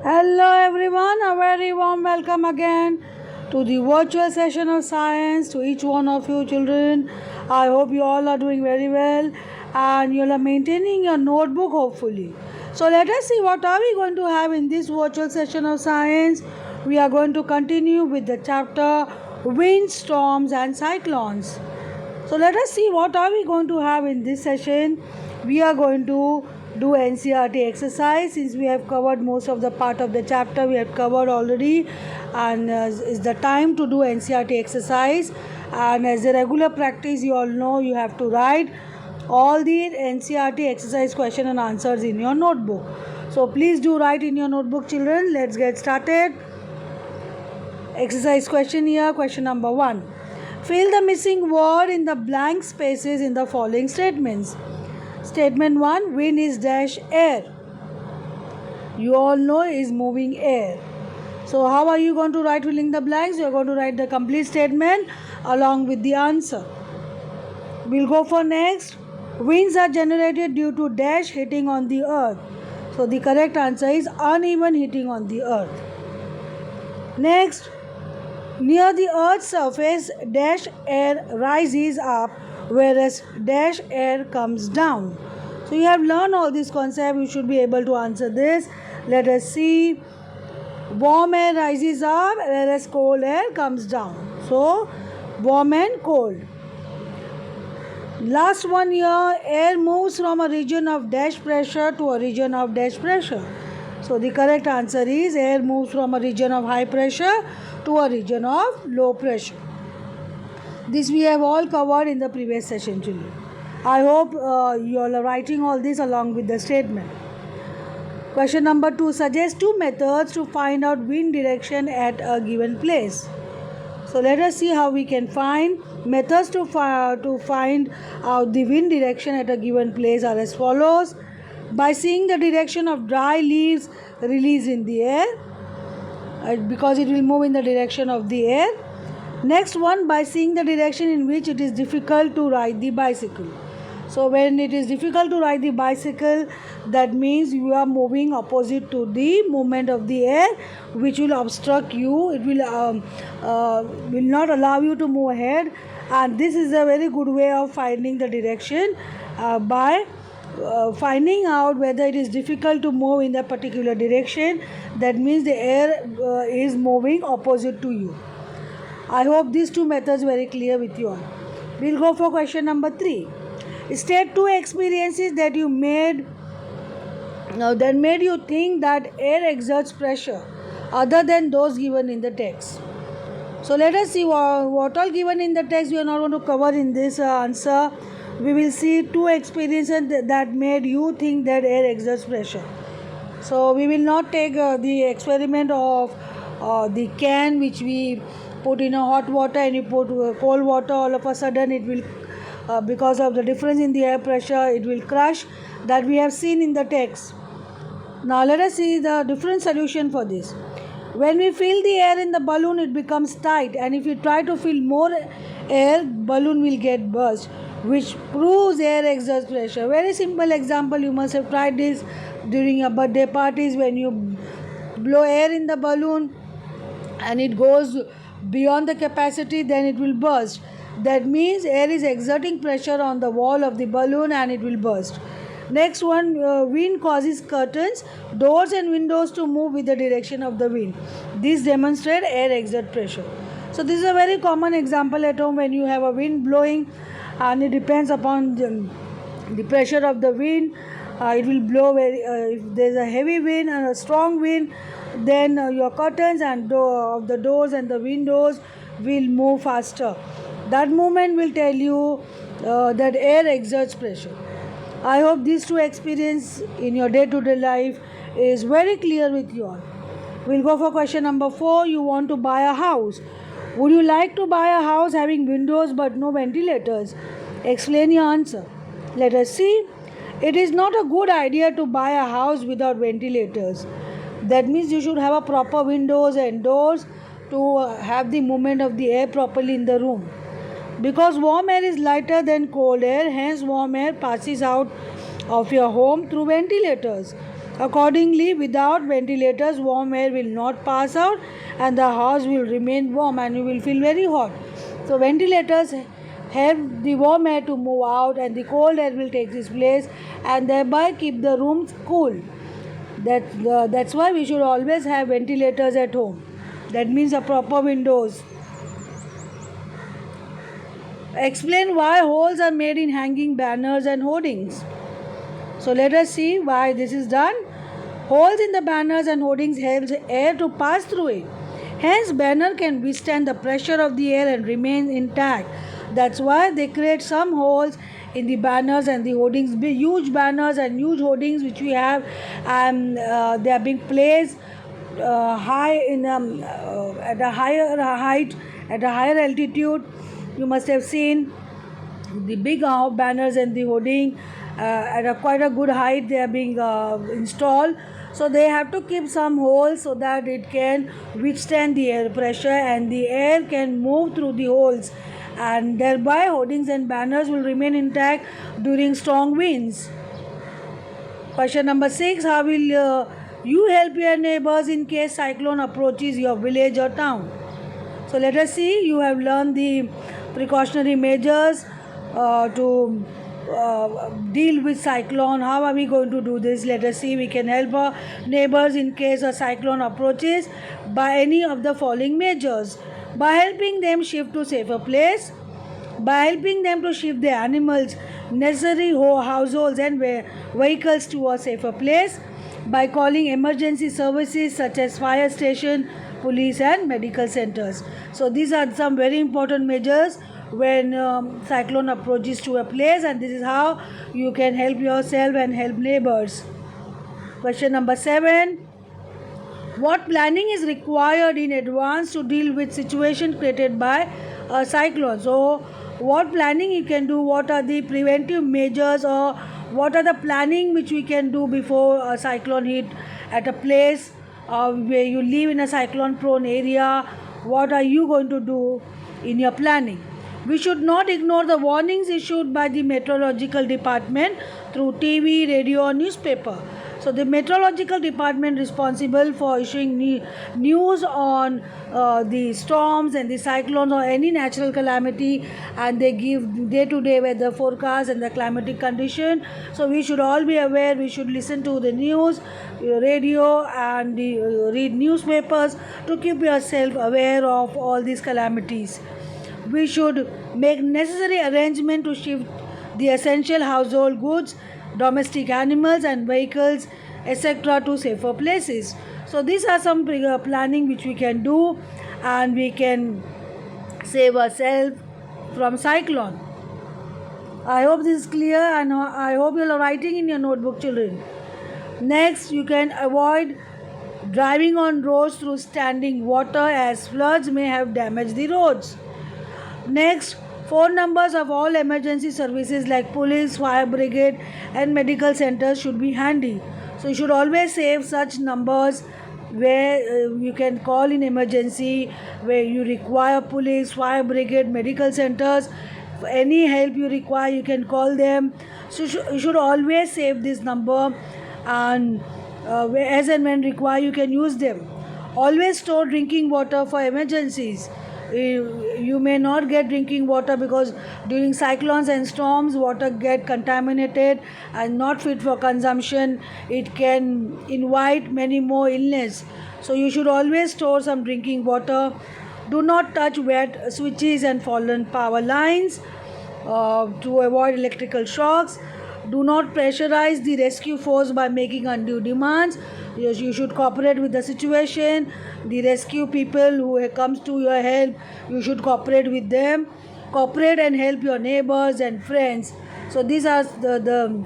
Hello everyone, a very warm welcome again to the virtual session of science to each one of you children. I hope you all are doing very well and you are maintaining your notebook hopefully. So let us see what are we going to have in this virtual session of science. We are going to continue with the chapter Wind, Storms and Cyclones. So let us see what are we going to have in this session. We are going to do NCERT exercise since we have covered most of the part of the chapter we have covered already, and it's the time to do NCERT exercise. And as a regular practice, you all know you have to write all the NCERT exercise question and answers in your notebook. So please do write in your notebook children. Let's get started. Exercise question here, question number 1. Fill the missing word in the blank spaces in the following statements. Statement 1, wind is dash air. You all know is moving air. So how are you going to write filling the blanks? You are going to write the complete statement along with the answer. We'll go for next. Winds are generated due to dash hitting on the earth. So the correct answer is uneven hitting on the earth. Next, near the earth's surface, dash air rises up whereas dash air comes down. So you have learned all these concepts. You should be able to answer this. Let us see. Warm air rises up whereas cold air comes down. So warm and cold. Last one here. Air moves from a region of dash pressure to a region of dash pressure. So the correct answer is air moves from a region of high pressure to a region of low pressure. This we have all covered in the previous session children. I hope you all are writing all this along with the statement. Question number 2. Suggest 2 methods to find out wind direction at a given place. So let us see how we can find methods to find out the wind direction at a given place are as follows. By seeing the direction of dry leaves released in the air, because it will move in the direction of the air. Next one, by seeing the direction in which it is difficult to ride the bicycle. So when it is difficult to ride the bicycle, that means you are moving opposite to the movement of the air, which will obstruct you. It will not allow you to move ahead, and this is a very good way of finding the direction by finding out whether it is difficult to move in that particular direction. That means the air is moving opposite to you. I hope these 2 methods very clear with you all. We'll go for question number 3. State 2 experiences that you made that made you think that air exerts pressure other than those given in the text. So let us see what all given in the text we are not going to cover in this answer. We will see 2 experiences that made you think that air exerts pressure. So we will not take the experiment of the can which we put in a hot water and you put cold water, all of a sudden it will because of the difference in the air pressure it will crush, that we have seen in the text. Now let us see the different solution for this. When we fill the air in the balloon, it becomes tight, and if we try to fill more air, balloon will get burst, which proves air exerts pressure. Very simple example, you must have tried this during your birthday parties. When you blow air in the balloon and it goes beyond the capacity, then it will burst. That means air is exerting pressure on the wall of the balloon and it will burst. Next one, wind causes curtains, doors and windows to move with the direction of the wind. This demonstrates air exert pressure. So this is a very common example at home when you have a wind blowing, and it depends upon the pressure of the wind. It will blow if there is a heavy wind and a strong wind, then your curtains and of the doors and the windows will move faster. That movement will tell you that air exerts pressure. I hope these 2 experience in your day-to-day life is very clear with you all. We'll go for question number 4. You want to buy a house. Would you like to buy a house having windows but no ventilators? Explain your answer. Let us see. It is not a good idea to buy a house without ventilators. That means you should have a proper windows and doors to have the movement of the air properly in the room. Because warm air is lighter than cold air, hence warm air passes out of your home through ventilators. Accordingly, without ventilators, warm air will not pass out and the house will remain warm and you will feel very hot. So, ventilators help the warm air to move out and the cold air will take its place and thereby keep the rooms cool. That's why we should always have ventilators at home. That means a proper windows. Explain why holes are made in hanging banners and hoardings. So let us see why this is done. Holes in the banners and hoardings helps air to pass through it. Hence, banner can withstand the pressure of the air and remain intact. That's why they create some holes in the banners and the hoardings. Huge banners and huge hoardings which we have, and they are being placed high in at a higher height, at a higher altitude. You must have seen the big banners and the hoarding at quite a good height. They are being installed, so they have to keep some holes so that it can withstand the air pressure and the air can move through the holes, and thereby hoardings and banners will remain intact during strong winds. Question number 6. How will you help your neighbors in case cyclone approaches your village or town? So let us see. You have learned the precautionary measures to deal with cyclone. How are we going to do this? Let us see. We can help our neighbors in case a cyclone approaches by any of the following measures: by helping them shift to safer place, by helping them to shift their animals, necessary households and vehicles to a safer place, by calling emergency services such as fire station, police and medical centers. So these are some very important measures when cyclone approaches to a place, and this is how you can help yourself and help neighbors. Question number 7. What planning is required in advance to deal with situation created by a cyclone? So what planning you can do, what are the preventive measures, or what are the planning which we can do before a cyclone hit at a place where you live in a cyclone prone area? What are you going to do in your planning? We should not ignore the warnings issued by the meteorological department through TV, radio or newspaper. So the meteorological department responsible for issuing news on the storms and the cyclones or any natural calamity, and they give day-to-day weather forecast and the climatic condition. So we should all be aware. We should listen to the news, radio, and read newspapers to keep yourself aware of all these calamities. We should make necessary arrangement to shift the essential household goods, domestic animals and vehicles, etc. to safer places. So these are some planning which we can do, and we can save ourselves from cyclone. I hope this is clear, and I hope you are writing in your notebook, children. Next, you can avoid driving on roads through standing water, as floods may have damaged the roads. Next, phone numbers of all emergency services like police, fire brigade and medical centers should be handy. So you should always save such numbers where you can call in emergency, where you require police, fire brigade, medical centers. For any help you require, you can call them. So you should always save this number, and as and when required you can use them. Always store drinking water for emergencies. You may not get drinking water because during cyclones and storms water get contaminated and not fit for consumption. It can invite many more illness. So you should always store some drinking water. Do not touch wet switches and fallen power lines to avoid electrical shocks. Do not pressurize the rescue force by making undue demands. You should cooperate with the situation. The rescue people who comes to your help, you should cooperate with them. Cooperate and help your neighbors and friends. So these are the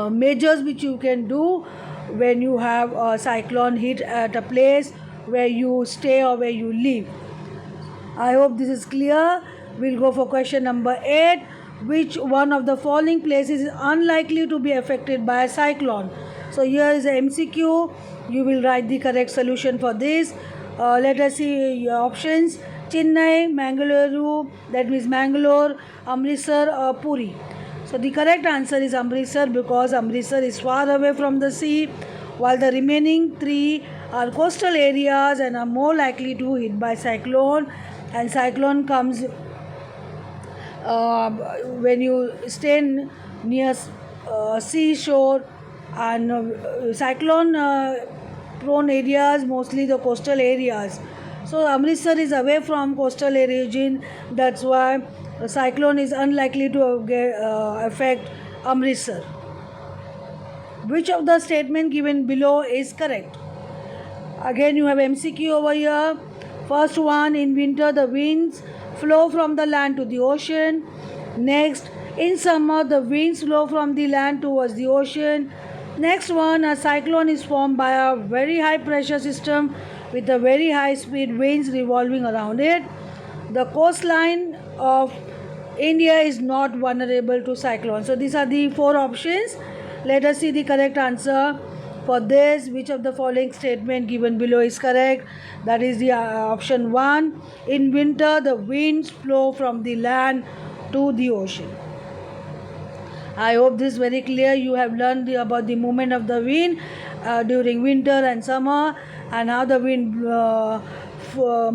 measures which you can do when you have a cyclone hit at a place where you stay or where you live. I hope this is clear. We'll go for question number 8. Which one of the following places is unlikely to be affected by a cyclone? So here is a MCQ. You will write the correct solution for this. Let us see your options. Chennai, Mangaluru, that means Mangalore, Amritsar or Puri. So the correct answer is Amritsar, because Amritsar is far away from the sea, while the remaining three are coastal areas and are more likely to hit by cyclone. And cyclone comes when you stay near seashore, and cyclone prone areas, mostly the coastal areas. So Amritsar is away from coastal region, that's why a cyclone is unlikely to affect Amritsar. Which of the statement given below is correct? Again you have MCQ over here. First one, in winter the winds flow from the land to the ocean. Next, in summer the winds flow from the land towards the ocean. Next one, a cyclone is formed by a very high pressure system with a very high speed winds revolving around it. The coastline of India is not vulnerable to cyclones. So these are the four options. Let us see the correct answer for this. Which of the following statement given below is correct? That is the option 1. In winter the winds flow from the land to the ocean. I hope this is very clear. You have learned about the movement of the wind during winter and summer, and how the wind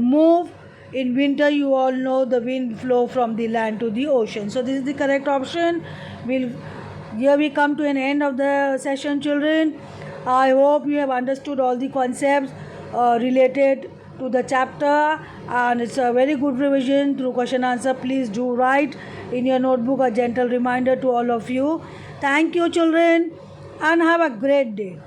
move. In winter you all know the wind flow from the land to the ocean. So this is the correct option. Here we come to an end of the session, children. I hope you have understood all the concepts related to the chapter, and it's a very good revision through question answer. Please do write in your notebook a gentle reminder to all of you. Thank you, children, and have a great day.